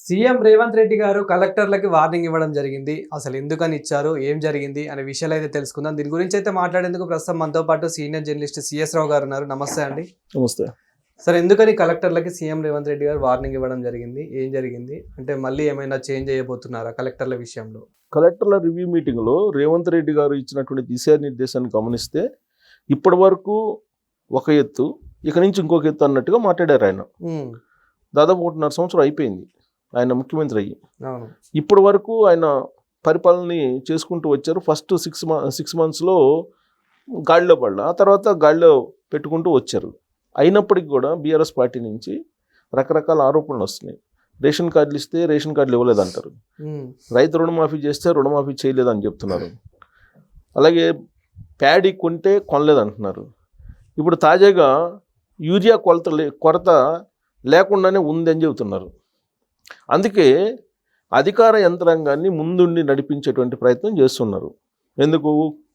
CM Revanth Reddy గారు కలెక్టర్లకి warning ఇవ్వడం జరిగింది. అసలు ఎందుకని ఇచ్చారు, ఏం జరిగింది అనే విషయాలు అయితే తెలుసుకుందాం. దీని గురించి అయితే మాట్లాడేందుకు ప్రస్తుతం మనతో పాటు సీనియర్ జర్నలిస్ట్ సిఎస్ రావు గారు ఉన్నారు. నమస్తే అండి. నమస్తే. సార్, ఎందుకని కలెక్టర్లకి సీఎం రేవంత్ రెడ్డి గారు వార్నింగ్ ఇవ్వడం జరిగింది, ఏం జరిగింది, అంటే మళ్ళీ ఏమైనా చేంజ్ చేయబోతున్నారా కలెక్టర్ల విషయంలో? కలెక్టర్ల రివ్యూ మీటింగ్లో రేవంత్ రెడ్డి గారు ఇచ్చినటువంటి దిశానిర్దేశాన్ని గమనిస్తే ఇప్పటి వరకు ఒక ఎత్తు, ఇక నుంచి ఇంకొక ఎత్తు అన్నట్టుగా మాట్లాడారు ఆయన. దాదాపు 1.5 సంవత్సరం అయిపోయింది ఆయన ముఖ్యమంత్రి అయ్యి. ఇప్పటి వరకు ఆయన పరిపాలనని చేసుకుంటూ వచ్చారు. ఫస్ట్ 6 monthsలో గాడిలో పడ్డా, ఆ తర్వాత గాడిలో పెట్టుకుంటూ వచ్చారు. అయినప్పటికీ కూడా బీఆర్ఎస్ పార్టీ నుంచి రకరకాల ఆరోపణలు వస్తున్నాయి. రేషన్ కార్డులు ఇస్తే రేషన్ కార్డులు ఇవ్వలేదంటారు, రైతు రుణమాఫీ చేస్తే రుణమాఫీ చేయలేదని చెప్తున్నారు, అలాగే ప్యాడీ కొంటే కొనలేదంటున్నారు. ఇప్పుడు తాజాగా యూరియా కొరత లేకుండానే ఉందని చెబుతున్నారు. అందుకే అధికార యంత్రాంగాన్ని ముందుండి నడిపించేటువంటి ప్రయత్నం చేస్తున్నారు. ఎందుకు?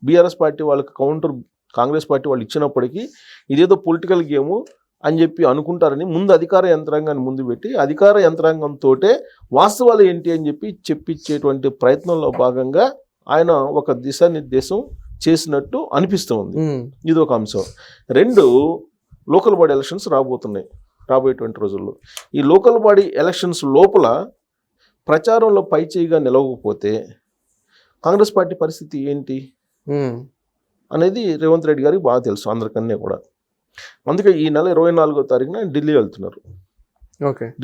బీఆర్ఎస్ పార్టీ వాళ్ళకి కౌంటర్ కాంగ్రెస్ పార్టీ వాళ్ళు ఇచ్చినప్పటికీ ఇదేదో పొలిటికల్ గేము అని చెప్పి అనుకుంటారని ముందు అధికార యంత్రాంగాన్ని ముందు పెట్టి అధికార యంత్రాంగంతో వాస్తవాలు ఏంటి అని చెప్పి చెప్పించేటువంటి ప్రయత్నంలో భాగంగా ఆయన ఒక దిశానిర్దేశం చేసినట్టు అనిపిస్తుంది. ఇది ఒక అంశం. 2, లోకల్ బాడీ ఎలక్షన్స్ రాబోయేటువంటి రోజుల్లో. ఈ లోకల్ బాడీ ఎలక్షన్స్ లోపల ప్రచారంలో పైచేయిగా నిలవకపోతే కాంగ్రెస్ పార్టీ పరిస్థితి ఏంటి అనేది రేవంత్ రెడ్డి గారికి బాగా తెలుసు, అందరికన్నా కూడా. అందుకే ఈ నెల 24వ తారీఖున ఢిల్లీ వెళ్తున్నారు.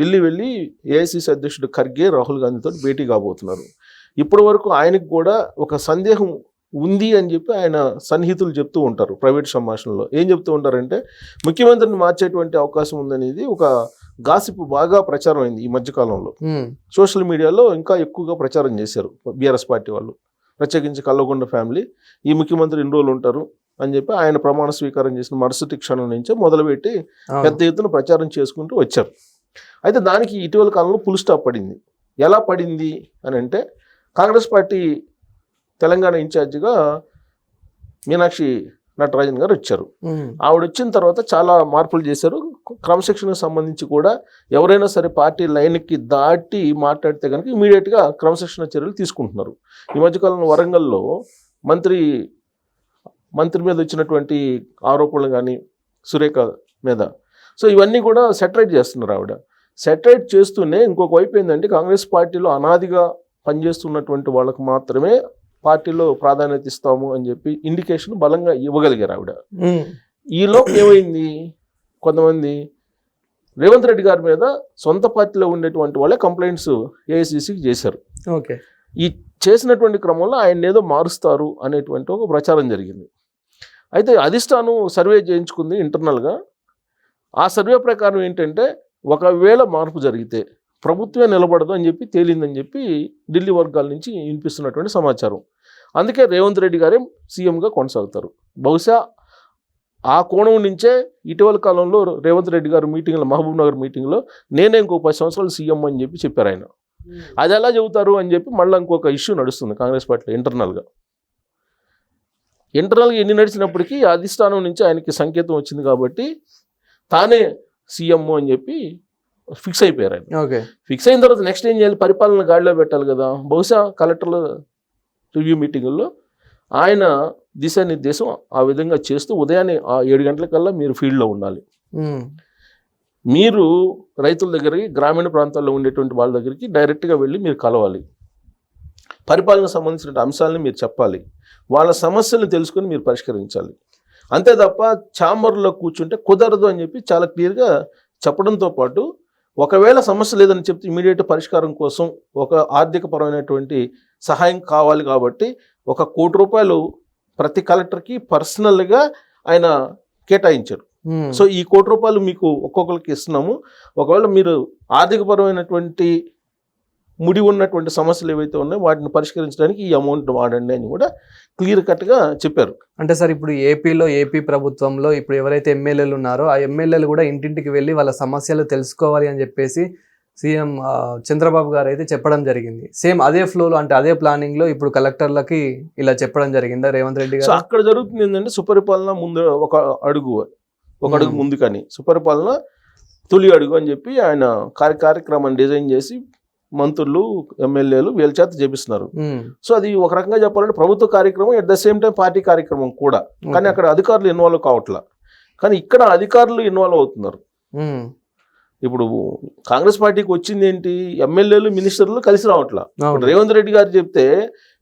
ఢిల్లీ వెళ్ళి ఏఐసిసి అధ్యక్షుడు ఖర్గే రాహుల్ గాంధీతో భేటీ కాబోతున్నారు. ఇప్పటి వరకు ఆయనకు కూడా ఒక సందేహం ఉంది అని చెప్పి ఆయన సన్నిహితులు చెప్తూ ఉంటారు. ప్రైవేట్ సంభాషణలో ఏం చెప్తూ ఉంటారంటే ముఖ్యమంత్రిని మార్చేటువంటి అవకాశం ఉందనేది ఒక గాసిప్ బాగా ప్రచారం అయింది ఈ మధ్యకాలంలో. సోషల్ మీడియాలో ఇంకా ఎక్కువగా ప్రచారం చేశారు బీఆర్ఎస్ పార్టీ వాళ్ళు, ప్రత్యేకించి కల్లగొండ ఫ్యామిలీ. ఈ ముఖ్యమంత్రి 2 రోజులు ఉంటారు అని చెప్పి ఆయన ప్రమాణ స్వీకారం చేసిన మరుసటి క్షణం నుంచే మొదలుపెట్టి పెద్ద ఎత్తున ప్రచారం చేసుకుంటూ వచ్చారు. అయితే దానికి ఇటీవల కాలంలో ఫుల్ స్టాప్ పడింది. ఎలా పడింది అని అంటే, కాంగ్రెస్ పార్టీ తెలంగాణ ఇన్ఛార్జిగా మీనాక్షి నటరాజన్ గారు వచ్చారు. ఆవిడ వచ్చిన తర్వాత చాలా మార్పులు చేశారు. క్రమశిక్షణకు సంబంధించి కూడా ఎవరైనా సరే పార్టీ లైన్కి దాటి మాట్లాడితే కనుక ఇమీడియట్గా క్రమశిక్షణ చర్యలు తీసుకుంటున్నారు. ఈ మధ్యకాలంలో వరంగల్లో మంత్రి మీద వచ్చినటువంటి ఆరోపణలు కానీ, సురేఖ మీద, సో ఇవన్నీ కూడా సెటరైట్ చేస్తున్నారు. ఆవిడ సెటరైట్ చేస్తూనే ఇంకొక వైపు ఏంటంటే, కాంగ్రెస్ పార్టీలో అనాదిగా పనిచేస్తున్నటువంటి వాళ్ళకు మాత్రమే పార్టీలో ప్రాధాన్యత ఇస్తాము అని చెప్పి ఇండికేషన్ బలంగా ఇవ్వగలిగారు ఆవిడ. ఈలోపు ఏమైంది, కొంతమంది రేవంత్ రెడ్డి గారి మీద సొంత పార్టీలో ఉండేటువంటి వాళ్ళే కంప్లైంట్స్ ఏఐసిసికి చేశారు. ఈ చేసినటువంటి క్రమంలో ఆయన ఏదో మారుస్తారు అనేటువంటి ఒక ప్రచారం జరిగింది. అయితే అధిష్టానం సర్వే చేయించుకుంది ఇంటర్నల్గా. ఆ సర్వే ప్రకారం ఏంటంటే, ఒకవేళ మార్పు జరిగితే ప్రభుత్వమే నిలబడదు అని చెప్పి తేలిందని చెప్పి ఢిల్లీ వర్గాల నుంచి వినిపిస్తున్నటువంటి సమాచారం. అందుకే రేవంత్ రెడ్డి గారే సీఎంగా కొనసాగుతారు. బహుశా ఆ కోణం నుంచే ఇటీవల కాలంలో రేవంత్ రెడ్డి గారు మీటింగ్లో, మహబూబ్ నగర్ మీటింగ్లో నేనే ఇంకో 10 సంవత్సరాలు సీఎం అని చెప్పి చెప్పారు ఆయన. అది ఎలా చెబుతారు అని చెప్పి మళ్ళీ ఇంకొక ఇష్యూ నడుస్తుంది కాంగ్రెస్ పార్టీలో ఇంటర్నల్గా. ఎన్ని నడిచినప్పటికీ అధిష్టానం నుంచి ఆయనకి సంకేతం వచ్చింది కాబట్టి తానే సీఎం అని చెప్పి ఫిక్స్ అయిపోయారు ఆయన. ఫిక్స్ అయిన తర్వాత నెక్స్ట్ ఏం చేయాలి? పరిపాలన గాడిలో పెట్టాలి కదా. బహుశా కలెక్టర్ల రివ్యూ మీటింగుల్లో ఆయన దిశానిర్దేశం ఆ విధంగా చేస్తూ ఉదయాన్నే 7 గంటలకల్లా మీరు ఫీల్డ్లో ఉండాలి, మీరు రైతుల దగ్గరికి, గ్రామీణ ప్రాంతాల్లో ఉండేటువంటి వాళ్ళ దగ్గరికి డైరెక్ట్గా వెళ్ళి మీరు కలవాలి, పరిపాలనకు సంబంధించిన అంశాలను మీరు చెప్పాలి, వాళ్ళ సమస్యలను తెలుసుకొని మీరు పరిష్కరించాలి. అంతే తప్ప ఛాంబర్లో కూర్చుంటే కుదరదు అని చెప్పి చాలా క్లియర్గా చెప్పడంతో పాటు, ఒకవేళ సమస్య లేదని చెప్తే ఇమీడియట్ పరిష్కారం కోసం ఒక ఆర్థికపరమైనటువంటి సహాయం కావాలి కాబట్టి 1 కోటి రూపాయలు ప్రతి కలెక్టర్కి పర్సనల్గా ఆయన కేటాయించారు. సో ఈ 1 కోటి రూపాయలు మీకు ఒక్కొక్కరికి ఇస్తున్నాము, ఒకవేళ మీరు ఆర్థికపరమైనటువంటి ముడి ఉన్నటువంటి సమస్యలు ఏవైతే ఉన్నాయో వాటిని పరిష్కరించడానికి ఈ అమౌంట్ వాడండి అని కూడా క్లియర్ కట్గా చెప్పారు. అంటే సార్, ఇప్పుడు ఏపీ ప్రభుత్వంలో ఇప్పుడు ఎవరైతే ఎమ్మెల్యేలు ఉన్నారో ఆ ఎమ్మెల్యేలు కూడా ఇంటింటికి వెళ్ళి వాళ్ళ సమస్యలు తెలుసుకోవాలి అని చెప్పేసి సీఎం చంద్రబాబు గారు అయితే చెప్పడం జరిగింది. సేమ్ అదే ఫ్లోలో, అంటే అదే ప్లానింగ్లో ఇప్పుడు కలెక్టర్లకి ఇలా చెప్పడం జరిగిందా రేవంత్ రెడ్డి గారు? అక్కడ జరుగుతుంది ఏంటంటే, సుపరిపాలన ముందు ఒక అడుగు ముందు, కానీ సుపరిపాలన తొలి అడుగు అని చెప్పి ఆయన కార్యక్రమాన్ని డిజైన్ చేసి మంత్రులు ఎమ్మెల్యేలు వీళ్ళ చేత చేపిస్తున్నారు. సో అది ఒక రకంగా చెప్పాలంటే ప్రభుత్వ కార్యక్రమం, at the same time party కార్యక్రమం కూడా. కానీ అక్కడ అధికారులు ఇన్వాల్వ్ కావట్లా, కానీ ఇక్కడ అధికారులు ఇన్వాల్వ్ అవుతున్నారు. ఇప్పుడు కాంగ్రెస్ పార్టీకి వచ్చింది ఏంటి, ఎమ్మెల్యేలు మినిస్టర్లు కలిసి రావట్లా. ఇప్పుడు రేవంత్ రెడ్డి గారు చెప్తే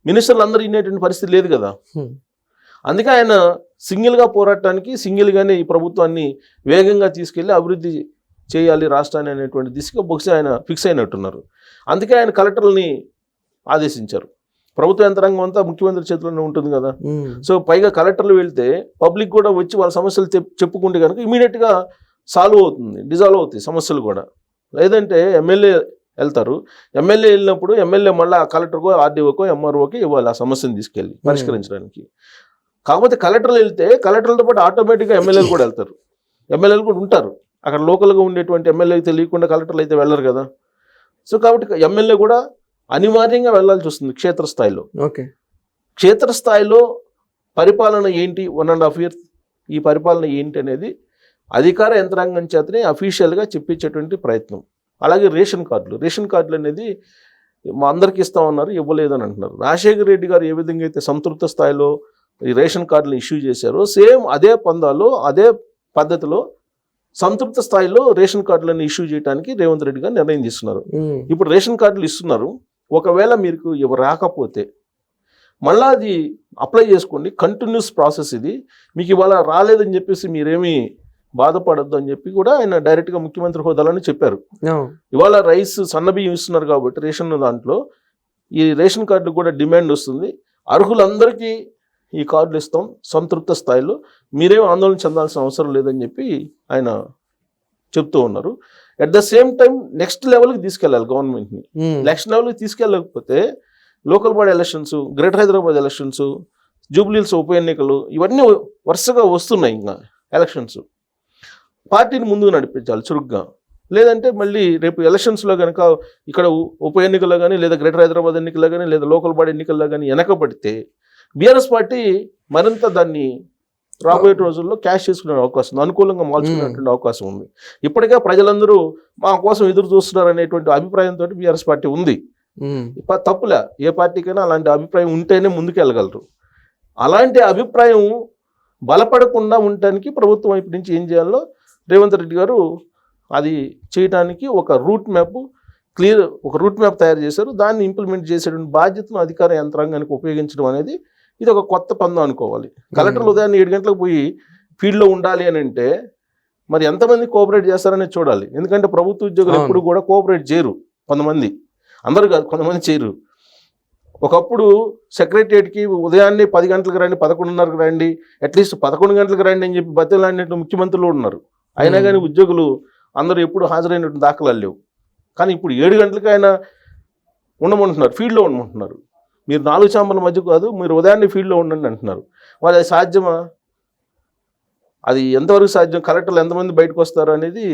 మినిస్టర్లు అందరూ వినేటువంటి పరిస్థితి లేదు కదా. అందుకే ఆయన సింగిల్గా పోరాటానికి, సింగిల్గానే ఈ ప్రభుత్వాన్ని వేగంగా తీసుకెళ్లి అభివృద్ధి చేయాలి రాష్ట్రాన్ని అనేటువంటి దిశగా బహుశా ఆయన ఫిక్స్ అయినట్టున్నారు. అందుకే ఆయన కలెక్టర్లని ఆదేశించారు. ప్రభుత్వ యంత్రాంగం అంతా ముఖ్యమంత్రి చేతిలోనే ఉంటుంది కదా. సో పైగా కలెక్టర్లు వెళ్తే పబ్లిక్ కూడా వచ్చి వాళ్ళ సమస్యలు చెప్పుకుంటే కనుక ఇమీడియట్గా సాల్వ్ అవుతుంది, డిజాల్వ్ అవుతాయి సమస్యలు కూడా. లేదంటే ఎమ్మెల్యే వెళ్తారు, ఎమ్మెల్యే వెళ్ళినప్పుడు ఎమ్మెల్యే మళ్ళీ కలెక్టర్కో, ఆర్డీఓకో, ఎంఆర్ఓకి ఇవ్వాలి ఆ సమస్యను తీసుకెళ్ళి పరిష్కరించడానికి. కాకపోతే కలెక్టర్లు వెళ్తే కలెక్టర్లతో పాటు ఆటోమేటిక్గా ఎమ్మెల్యేలు కూడా వెళ్తారు, ఎమ్మెల్యేలు కూడా ఉంటారు అక్కడ. లోకల్గా ఉండేటువంటి ఎమ్మెల్యేకి తెలియకుండా కలెక్టర్లు అయితే వెళ్ళరు కదా. సో కాబట్టి ఎమ్మెల్యే కూడా అనివార్యంగా వెళ్లాల్సి వస్తుంది క్షేత్రస్థాయిలో. క్షేత్రస్థాయిలో పరిపాలన ఏంటి, 1.5 years ఈ పరిపాలన ఏంటి అనేది అధికార యంత్రాంగం చేతనే అఫీషియల్గా చెప్పించేటువంటి ప్రయత్నం. అలాగే రేషన్ కార్డులు అనేది మా అందరికి ఇస్తామన్నారు, ఇవ్వలేదని అంటున్నారు. రాజశేఖర రెడ్డి గారు ఏ విధంగా అయితే సంతృప్త స్థాయిలో ఈ రేషన్ కార్డులు ఇష్యూ చేశారో, సేమ్ అదే పందాలో, అదే పద్ధతిలో సంతృప్త స్థాయిలో రేషన్ కార్డులను ఇష్యూ చేయడానికి రేవంత్ రెడ్డి గారు నిర్ణయం తీసుకున్నారు. ఇప్పుడు రేషన్ కార్డులు ఇస్తున్నారు, ఒకవేళ మీకు రాకపోతే మళ్ళా అది అప్లై చేసుకోండి, కంటిన్యూస్ ప్రాసెస్ ఇది. మీకు ఇవాళ రాలేదని చెప్పేసి మీరేమీ బాధపడద్దు అని చెప్పి కూడా ఆయన డైరెక్ట్గా ముఖ్యమంత్రి హోదాలోనే చెప్పారు. ఇవాళ రైస్, సన్నబియ్యం ఇస్తున్నారు కాబట్టి రేషన్ దాంట్లో ఈ రేషన్ కార్డు కూడా డిమాండ్ వస్తుంది. అర్హులందరికీ ఈ కార్డులు ఇస్తాం సంతృప్త స్థాయిలో, మీరేం ఆందోళన చెందాల్సిన అవసరం లేదని చెప్పి ఆయన చెప్తూ ఉన్నారు. At the same time next లెవెల్కి తీసుకెళ్ళాలి గవర్నమెంట్ని. నెక్స్ట్ లెవెల్కి తీసుకెళ్ళకపోతే local body elections, greater Hyderabad elections, Jubilee Hills ఉప ఎన్నికలు, ఇవన్నీ వరుసగా వస్తున్నాయి. ఇంకా ఎలక్షన్స్ పార్టీని ముందుకు నడిపించాలి చురుగ్గా. లేదంటే మళ్ళీ రేపు ఎలక్షన్స్లో కనుక ఇక్కడ ఉప ఎన్నికల్లో కానీ, లేదా గ్రేటర్ హైదరాబాద్ ఎన్నికల్లో కానీ, లేదా లోకల్ బాడీ ఎన్నికల్లో కానీ వెనకబడితే బీఆర్ఎస్ పార్టీ మరింత దాన్ని రాబోయే రోజుల్లో క్యాష్ చేసుకునే అవకాశం ఉంది, అనుకూలంగా మార్చుకునేటువంటి అవకాశం ఉంది. ఇప్పటికే ప్రజలందరూ మా కోసం ఎదురు చూస్తున్నారు అనేటువంటి అభిప్రాయంతో బీఆర్ఎస్ పార్టీ ఉంది. తప్పులే, ఏ పార్టీకైనా అలాంటి అభిప్రాయం ఉంటేనే ముందుకెళ్ళగలరు. అలాంటి అభిప్రాయం బలపడకుండా ఉండటానికి ప్రభుత్వం వైపు నుంచి ఏం చేయాలో రేవంత్ రెడ్డి గారు అది చేయడానికి ఒక రూట్ మ్యాప్ తయారు చేశారు. దాన్ని ఇంప్లిమెంట్ చేసేటువంటి బాధ్యతను అధికార యంత్రాంగానికి ఉపయోగించడం అనేది ఇది ఒక కొత్త పందం అనుకోవాలి. కలెక్టర్లు ఉదయాన్నే 7 గంటలకు పోయి ఫీల్డ్లో ఉండాలి అని అంటే మరి ఎంతమంది కోఆపరేట్ చేస్తారనేది చూడాలి. ఎందుకంటే ప్రభుత్వ ఉద్యోగులు ఎప్పుడు కూడా కోఆపరేట్ చేయరు, కొంతమంది, అందరూ కాదు, కొంతమంది చేయరు. ఒకప్పుడు సెక్రటరియట్కి ఉదయాన్నే 10 గంటలకు రండి, 11:30కు రండి, అట్లీస్ట్ 11 గంటలకు రండి అని చెప్పి బతిలాడినట్టు ముఖ్యమంత్రులు ఉన్నారు. అయినా కానీ ఉద్యోగులు అందరూ ఎప్పుడు హాజరైనటువంటి దాఖలాలు లేవు. కానీ ఇప్పుడు 7 గంటలకు ఆయన ఉండమంటున్నారు, ఫీల్డ్లో ఉండమంటున్నారు. మీరు 4 చాంబర్ల మధ్య కాదు, మీరు ఉదయాన్నే ఫీల్డ్లో ఉండండి అంటున్నారు. మరి అది సాధ్యమా? అది ఎంతవరకు సాధ్యం? కలెక్టర్లు ఎంతమంది బయటకు వస్తారు అనేది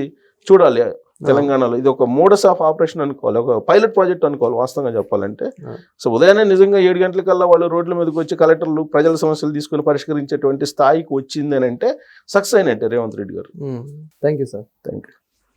చూడాలి. తెలంగాణలో ఇది ఒక మోడస్ ఆఫ్ ఆపరేషన్ అనుకోవాలి, ఒక పైలట్ ప్రాజెక్ట్ అనుకోవాలి వాస్తవంగా చెప్పాలంటే. సో ఉదయాన్నే నిజంగా 7 గంటలకల్లా వాళ్ళు రోడ్ల మీదకి వచ్చి కలెక్టర్లు ప్రజల సమస్యలు తీసుకుని పరిష్కరించేటువంటి స్థాయికి వచ్చింది అని అంటే సక్సెస్ అయినట్టే రేవంత్ రెడ్డి గారు. Thank you sir. Thank you.